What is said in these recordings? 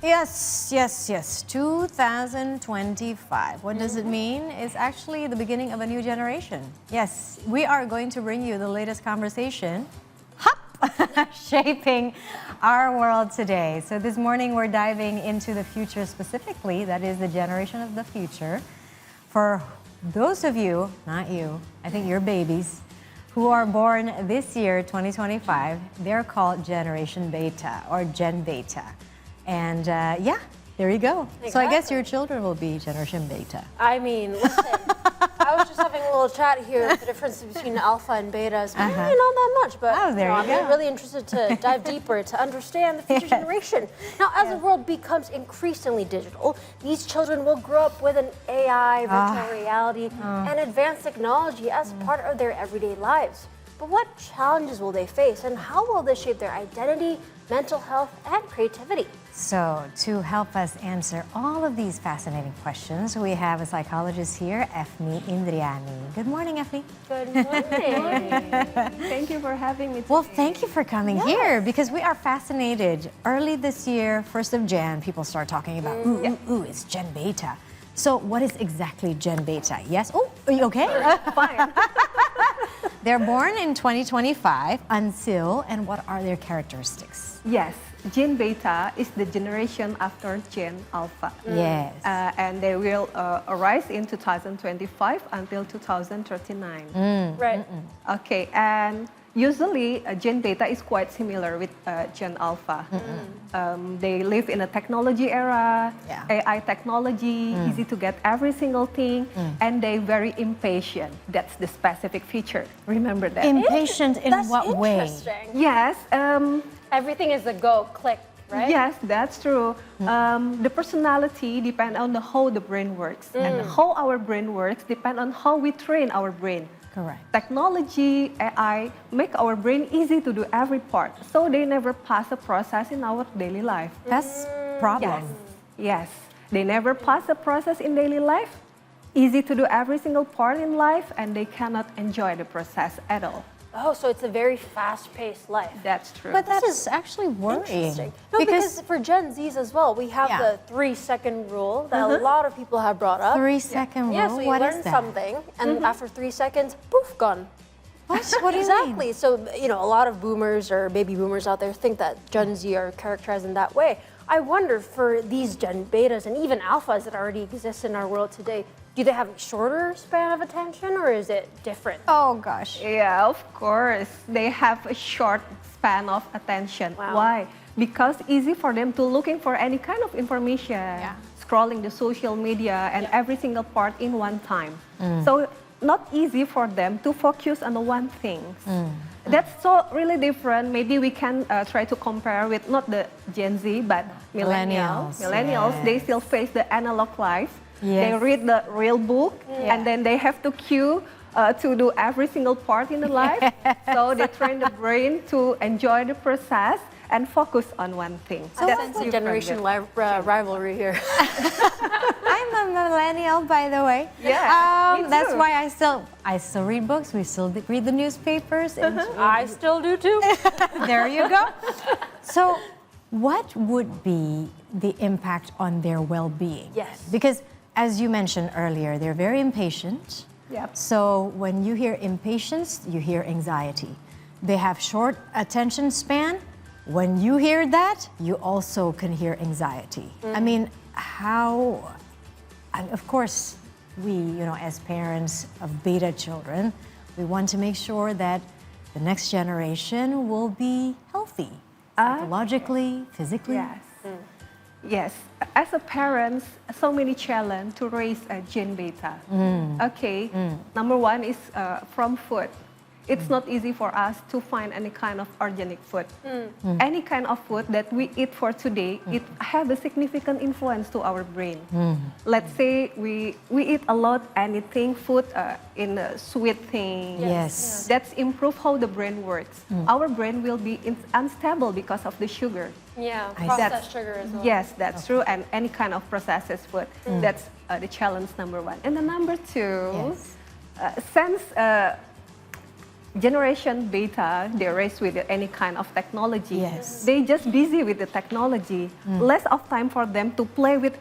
Yes, yes, yes. 2025. What does it mean? It's actually the beginning of a new generation. Yes, we are going to bring you the latest conversation shaping our world today. So this morning we're diving into the future specifically, that is the generation of the future. For those of you, not you, I think you're babies, who are born this year, 2025, they're called Generation Beta or Gen Beta. And yeah, there you go. Exactly. So I guess your children will be Generation Beta. I mean, listen, I was just having a little chat here with the difference between alpha and betas. Maybe not that much, but Oh, there you go. I'm really interested to dive deeper to understand the future generation. Now, as the world becomes increasingly digital, these children will grow up with an AI, virtual reality, and advanced technology as part of their everyday lives. But what challenges will they face, and how will this shape their identity, mental health, and creativity? So to help us answer all of these fascinating questions, we have a psychologist here, Efnie Indrianie. Good morning, Efnie. Good morning. Thank you for having me today. Well, thank you for coming here because we are fascinated. Early this year, 1st of Jan, people start talking about, it's Gen Beta. So what is exactly Gen Beta? Yes? Oh, are you okay? Fine. They're born in 2025 until, and what are their characteristics? Yes, Gen Beta is the generation after Gen Alpha. Yes. And they will arise in 2025 until 2039. Right. Okay, and usually Gen Beta is quite similar with Gen Alpha. They live in a technology era, AI technology, easy to get every single thing, and they very impatient. That's the specific feature. Remember that. Impatient in That's what way? interesting. Yes. Everything is a go, click, right? Yes, that's true. The personality depends on how the brain works. And how our brain works depends on how we train our brain. Correct. Technology, AI, make our brain easy to do every part. So they never pass a process in our daily life. That's problem. Yes, they never pass a process in daily life. Easy to do every single part in life, and they cannot enjoy the process at all. Oh, so it's a very fast-paced life. That's true. But that is actually worrying. Interesting. No, because for Gen Zs as well, we have the 3-second rule that a lot of people have brought up. 3-second rule? Yeah, so you What learn is that? something, and after 3 seconds, poof, gone. What do you Exactly. mean? So, you know, a lot of boomers or baby boomers out there think that Gen Z are characterized in that way. I wonder for these Gen Betas and even Alphas that already exist in our world today, do they have a shorter span of attention or is it different? Oh gosh. Yeah, of course. They have a short span of attention. Wow. Why? Because easy for them to looking for any kind of information, scrolling the social media and every single part in one time. So not easy for them to focus on the one thing. That's so really different. Maybe we can try to compare with not the Gen Z, but millennials. Yes. They still face the analog life. Yes. They read the real book, and then they have to queue to do every single part in the life. So they train the brain to enjoy the process and focus on one thing. So that's a generation rivalry here. I'm a millennial, by the way. Yeah, me that's too. why I still read books. We still read the newspapers. And I still do too. there you go. So, what would be the impact on their well-being? Yes. Because as you mentioned earlier, they're very impatient. Yep. So when you hear impatience, you hear anxiety. They have short attention span. When you hear that, you also can hear anxiety. I mean, and of course, we, as parents of beta children, we want to make sure that the next generation will be healthy, psychologically, physically. Yes. Yes, as a parent, so many challenges to raise a Gen Beta. Okay, number one is from food. It's not easy for us to find any kind of organic food. Any kind of food that we eat for today, it has a significant influence to our brain. Let's say we eat a lot anything food in a sweet thing. Yes. That's improve how the brain works. Our brain will be unstable because of the sugar. Yeah, I processed sugar as well. Yes, that's true. And any kind of processed food. That's the challenge number one. And the number two, Yes. since generation beta, they're raised with any kind of technology. Yes. They just busy with the technology. Less of time for them to play with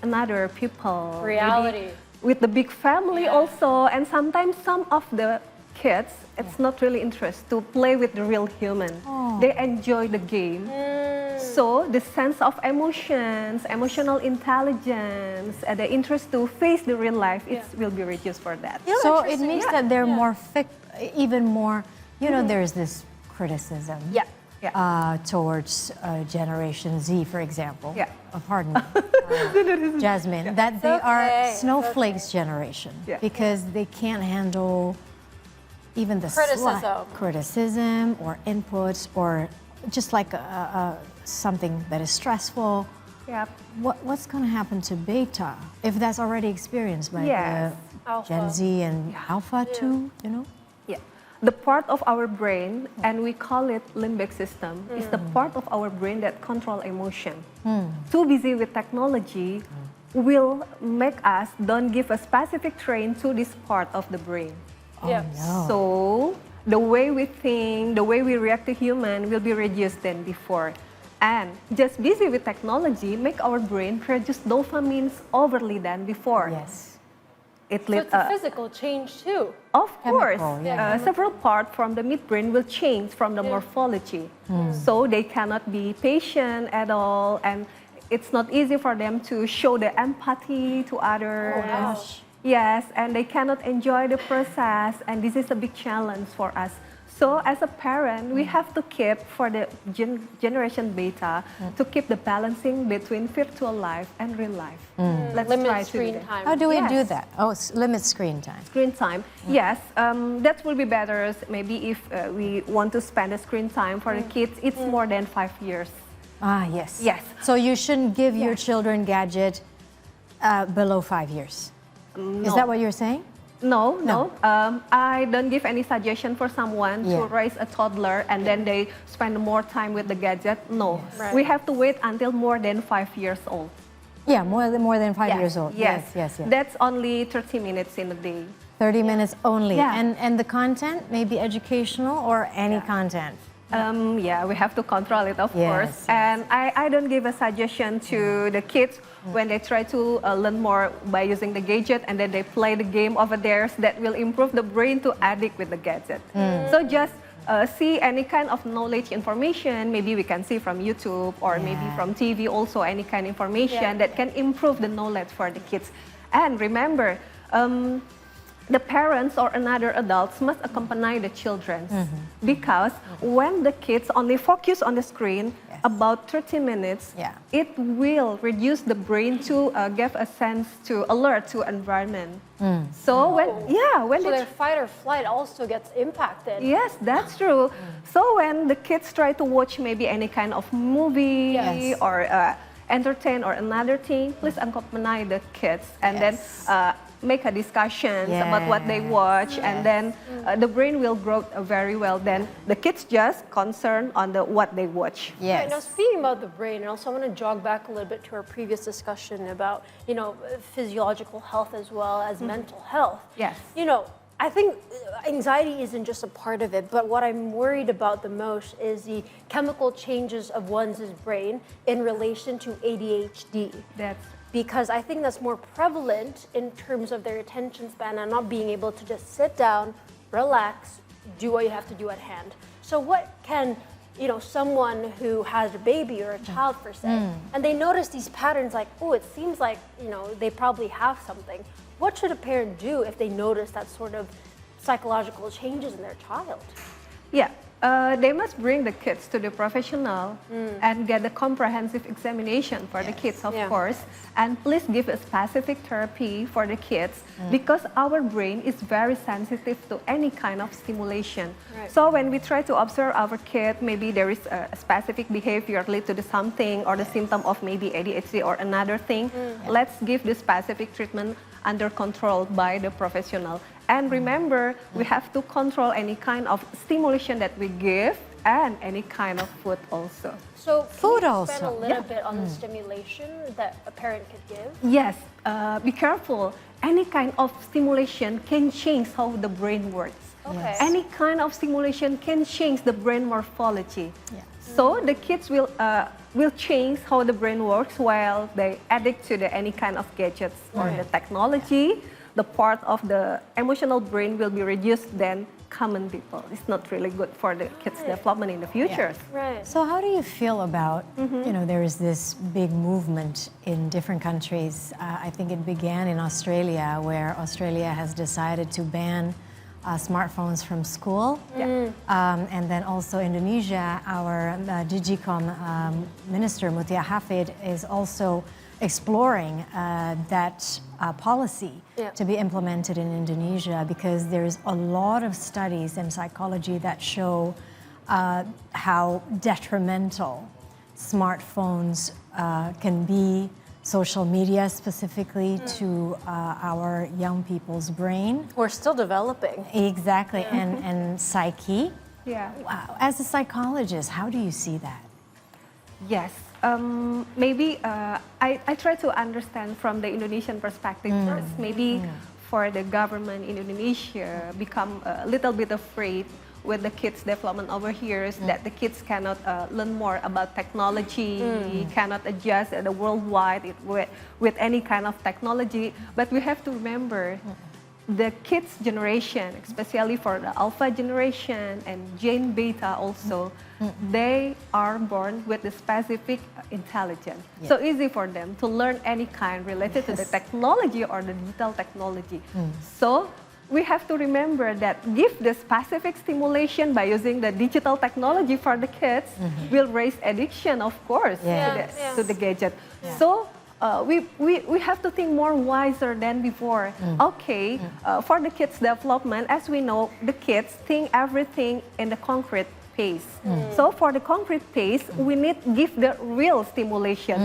another people. maybe Reality. with the big family Yeah. also, and sometimes some of the kids, it's not really interest to play with the real human. They enjoy the game. So the sense of emotions, emotional intelligence, and the interest to face the real life, it will be reduced for that. So it means that they're more even more, there's this criticism towards Generation Z, for example. Yeah. Pardon me, Jasmine, that they are okay. snowflakes generation because they can't handle even the Criticism. criticism or inputs or just like something that is stressful. Yeah. What's going to happen to beta if that's already experienced by Yes. the Alpha. Gen Z and Alpha too, Yeah. The part of our brain, and we call it limbic system, is the part of our brain that control emotion. Too busy with technology will make us don't give a specific train to this part of the brain. Yeah. No. So the way we think, the way we react to human will be reduced than before. And just busy with technology make our brain produce dopamines overly than before. Yes. It So lead, it's a physical change too. of course, Chemical, yeah. several parts from the midbrain will change from the morphology. So they cannot be patient at all, and it's not easy for them to show the empathy to others. wow. Yes, and they cannot enjoy the process, and this is a big challenge for us. So as a parent, we have to keep, for the generation beta, to keep the balancing between virtual life and real life. Let's try Limit to do screen that. time. How do we do Yes. that? Oh, limit screen time. Screen time, yes, that will be better. Maybe if we want to spend the screen time for the kids, it's more than 5 years. Ah, yes. Yes. So you shouldn't give your children gadget below 5 years. Is that what you're saying? No. I don't give any suggestion for someone to raise a toddler and then they spend more time with the gadget. No, Right. we have to wait until more than 5 years old. Yeah, more than 5 Yes, years old. Yes. Yes. That's only 30 minutes in a day. 30 minutes only. Yeah. And the content may be educational or any content. We have to control it, of Yes, course. yes. And I don't give a suggestion to the kids when they try to learn more by using the gadget and then they play the game over there that will improve the brain to addict with the gadget. So just see any kind of knowledge information, maybe we can see from YouTube or maybe from TV also, any kind of information that can improve the knowledge for the kids. And remember, the parents or another adults must accompany the children because when the kids only focus on the screen about 30 minutes, it will reduce the brain to give a sense to alert to environment. So when So their fight or flight also gets impacted. yes, that's true. So when the kids try to watch maybe any kind of movie or entertain or another thing, please accompany the kids and then make a discussion about what they watch, and then the brain will grow very well. Then the kids just concerned on what they watch. Yes. Right, now speaking about the brain, and also I want to jog back a little bit to our previous discussion about, physiological health as well as mental health. Yes. I think anxiety isn't just a part of it, but what I'm worried about the most is the chemical changes of one's brain in relation to ADHD. Because I think that's more prevalent in terms of their attention span and not being able to just sit down, relax, do what you have to do at hand. So what can, someone who has a baby or a child per se, and they notice these patterns like, oh, it seems like, they probably have something. What should a parent do if they notice that sort of psychological changes in their child? They must bring the kids to the professional and get a comprehensive examination for the kids, of course. And please give a specific therapy for the kids because our brain is very sensitive to any kind of stimulation. Right. So when we try to observe our kid, maybe there is a specific behavior related to the something or the symptom of maybe ADHD or another thing, let's give the specific treatment under control by the professional. And remember, we have to control any kind of stimulation that we give and any kind of food also. So Food can you also. spend a little bit on the stimulation that a parent could give? Yes, be careful. Any kind of stimulation can change how the brain works. Okay. Any kind of stimulation can change the brain morphology. Yeah. So the kids will change how the brain works while they addict to any kind of gadgets or the technology. The part of the emotional brain will be reduced than common people. It's not really good for the kids' development in the future. Right. So how do you feel about, there is this big movement in different countries. I think it began in Australia, where Australia has decided to ban smartphones from school. And then also Indonesia, our Digicom Minister Mutia Hafid is also exploring that policy to be implemented in Indonesia, because there's a lot of studies in psychology that show how detrimental smartphones can be, social media specifically, to our young people's brain. We're still developing. Exactly, and psyche. Yeah. Wow. As a psychologist, how do you see that? Yes. Maybe I try to understand from the Indonesian perspective first. Maybe for the government in Indonesia become a little bit afraid with the kids' development over here is that the kids cannot learn more about technology, cannot adjust the worldwide with any kind of technology. But we have to remember the kids' generation, especially for the alpha generation and Gen Beta also, they are born with the specific intelligence. So easy for them to learn any kind related to the technology or the digital technology. So we have to remember that give the specific stimulation by using the digital technology for the kids will raise addiction, of course, to the gadget. So we have to think more wiser than before. Okay, for the kids' development, as we know, the kids think everything in the concrete pace. So for the concrete pace, we need give the real stimulation,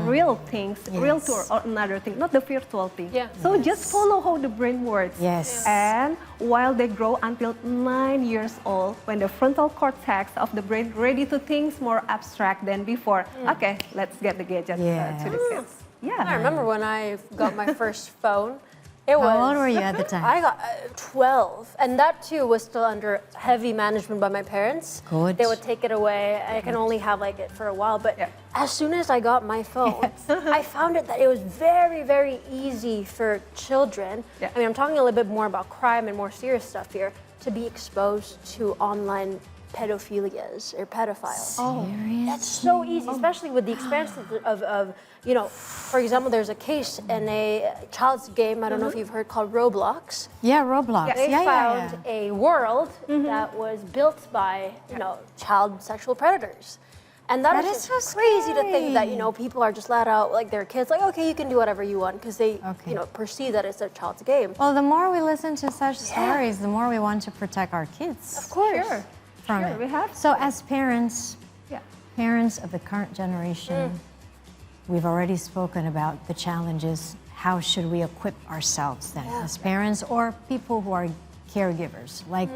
real things, real to another thing, not the virtual thing. So just follow how the brain works. And while they grow until 9 years old, when the frontal cortex of the brain ready to think more abstract than before, okay, let's get the gadget to the kids. I remember when I got my first phone. It was, How old were you at the time? I got 12, and that too was still under heavy management by my parents. Good. They would take it away. I can only have like it for a while, but as soon as I got my phone, I found it that it was very, very easy for children. I mean, I'm talking a little bit more about crime and more serious stuff here, to be exposed to online pedophilias or pedophiles. Serious? That's so easy, especially with the experience of for example, there's a case in a child's game, I don't know if you've heard, called Roblox. Yeah, Roblox. They found a world that was built by, child sexual predators. And that is so just crazy to think that, scary. people are just let out like their kids, like, okay, you can do whatever you want, because they, perceive that it's a child's game. Well, the more we listen to such stories, the more we want to protect our kids. Of course. From it. We have So as parents, parents of the current generation, we've already spoken about the challenges. How should we equip ourselves then as parents or people who are caregivers, like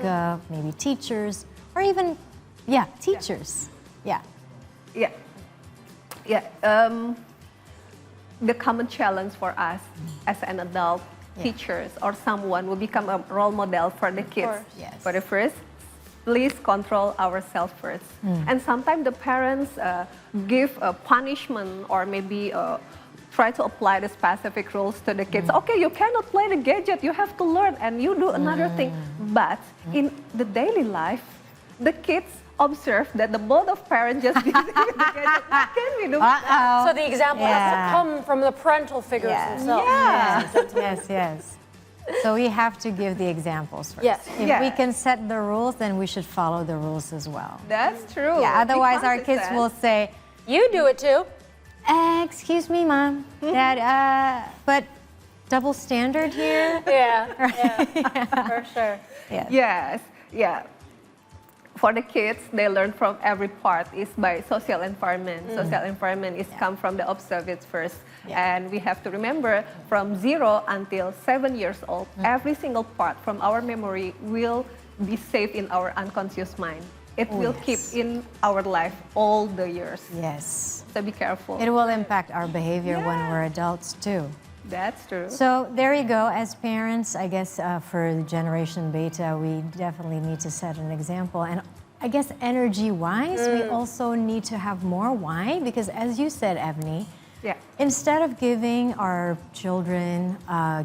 maybe teachers or even, teachers. The common challenge for us as an adult, teachers or someone will become a role model for the kids. For the first, please control ourselves first. And sometimes the parents give a punishment or maybe try to apply the specific rules to the kids. Okay, you cannot play the gadget, you have to learn and you do another thing. But in the daily life, the kids observe that the both of parents just using the gadget. What can we do? So the example has to come from the parental figures themselves. Yes. So we have to give the examples first. If we can set the rules, then we should follow the rules as well. That's true. Otherwise our kids will say, you do it too. excuse me, Mom, Dad, but double standard here? For sure. Yes. For the kids, they learn from every part is by social environment. Social environment is come from the observance first. And we have to remember from 0 until 7 years old, every single part from our memory will be saved in our unconscious mind. It will keep in our life all the years. Yes. So be careful. It will impact our behavior when we're adults too. That's true. So there you go. As parents, I guess for the generation beta, we definitely need to set an example. And I guess energy-wise, we also need to have more why, because as you said, Efnie, instead of giving our children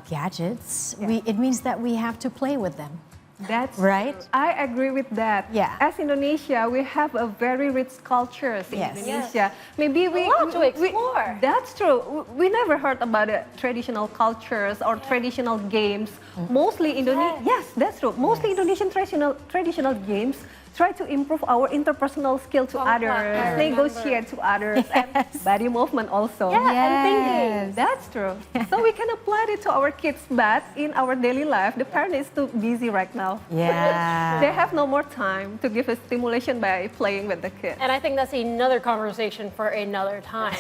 gadgets, it means that we have to play with them. That's right. True. I agree with that. Yeah. As Indonesia, we have a very rich cultures in Indonesia. Maybe we lot to explore. That's true. We never heard about traditional cultures or traditional games. Mostly Indonesian. Yes, that's true. Mostly Indonesian traditional games try to improve our interpersonal skill to others, negotiate to others, and body movement also. And thinking. That's true. So we can apply it to our kids, but in our daily life, the parent is too busy right now. Yeah. They have no more time to give a stimulation by playing with the kids. And I think that's another conversation for another time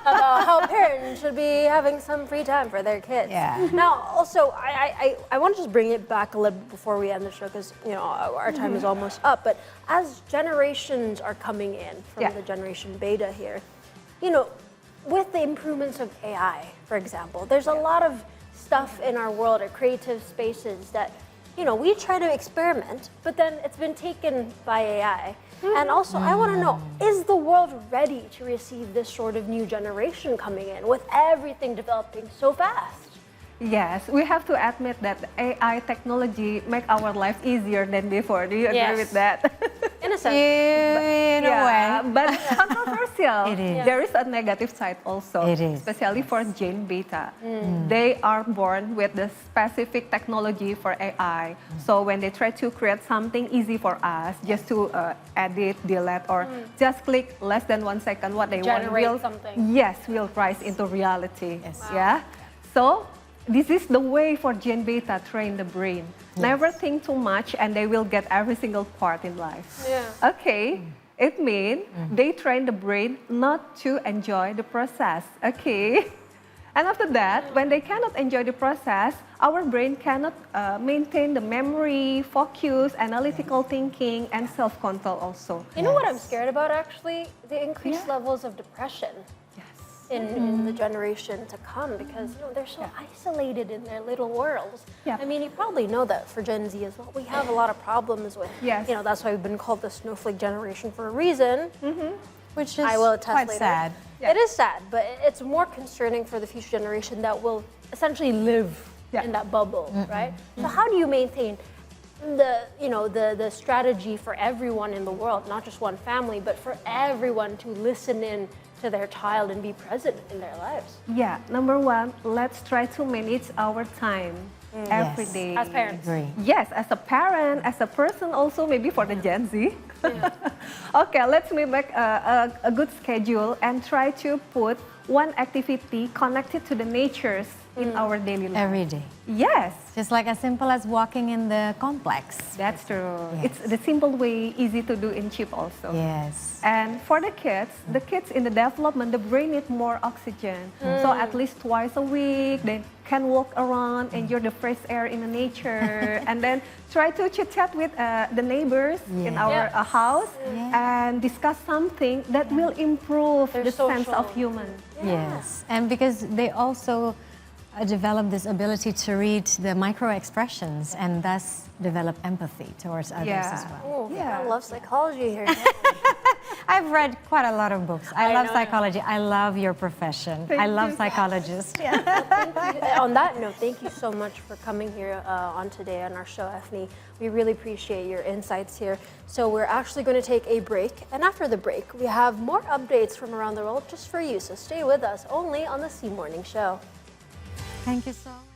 about how parents should be having some free time for their kids. Yeah. Now, also, I want to just bring it back a little bit before we end the show, because our time is almost up. But as generations are coming in from the generation beta here, with the improvements of AI, for example, there's a lot of stuff in our world or creative spaces that we try to experiment, but then it's been taken by AI. And also, I want to know, is the world ready to receive this sort of new generation coming in with everything developing so fast? Yes, we have to admit that AI technology make our life easier than before. Do you agree with that? In a sense. In a way. But it's controversial. It is. There is a negative side also. It is. Especially for Gen Beta. They are born with the specific technology for AI. So when they try to create something easy for us, just to edit, delete, or just click less than 1 second what they want will rise into reality. Yes. Yeah. So this is the way for Gen Beta train the brain. Never think too much and they will get every single part in life. Okay, it means they train the brain not to enjoy the process. Okay. And after that, when they cannot enjoy the process, our brain cannot maintain the memory, focus, analytical thinking, and self-control also. You know what I'm scared about, actually? The increased levels of depression. In the generation to come, because they're so isolated in their little worlds. I mean, you probably know that for Gen Z as well. We have a lot of problems with, that's why we've been called the snowflake generation for a reason. Which is I will attest quite later. sad. It is sad, but it's more concerning for the future generation that will essentially live in that bubble, right? So how do you maintain the strategy for everyone in the world, not just one family, but for everyone to listen in to their child and be present in their lives? Yeah, number one, let's try to manage our time every day. As parents. Yes, as a parent, as a person also, maybe for the Gen Z. Okay, let's make a good schedule and try to put one activity connected to the natures in our daily life. Every day. Yes. Just like as simple as walking in the complex. That's true. Yes. It's the simple way, easy to do and cheap also. Yes. And for the kids in the development, the brain needs more oxygen. So at least twice a week, they can walk around, enjoy the fresh air in the nature, and then try to chit-chat with the neighbors in our house and discuss something that will improve the sense of human. Yes, and because they also develop this ability to read the micro expressions and thus develop empathy towards others as well. I love psychology here. I've read quite a lot of books. I love know. psychology. I love your profession. I love psychologists. On that note, thank you so much for coming here on today on our show, Efnie. We really appreciate your insights here. So we're actually going to take a break. And after the break, we have more updates from around the world just for you. So stay with us only on the C Morning Show. Thank you so much.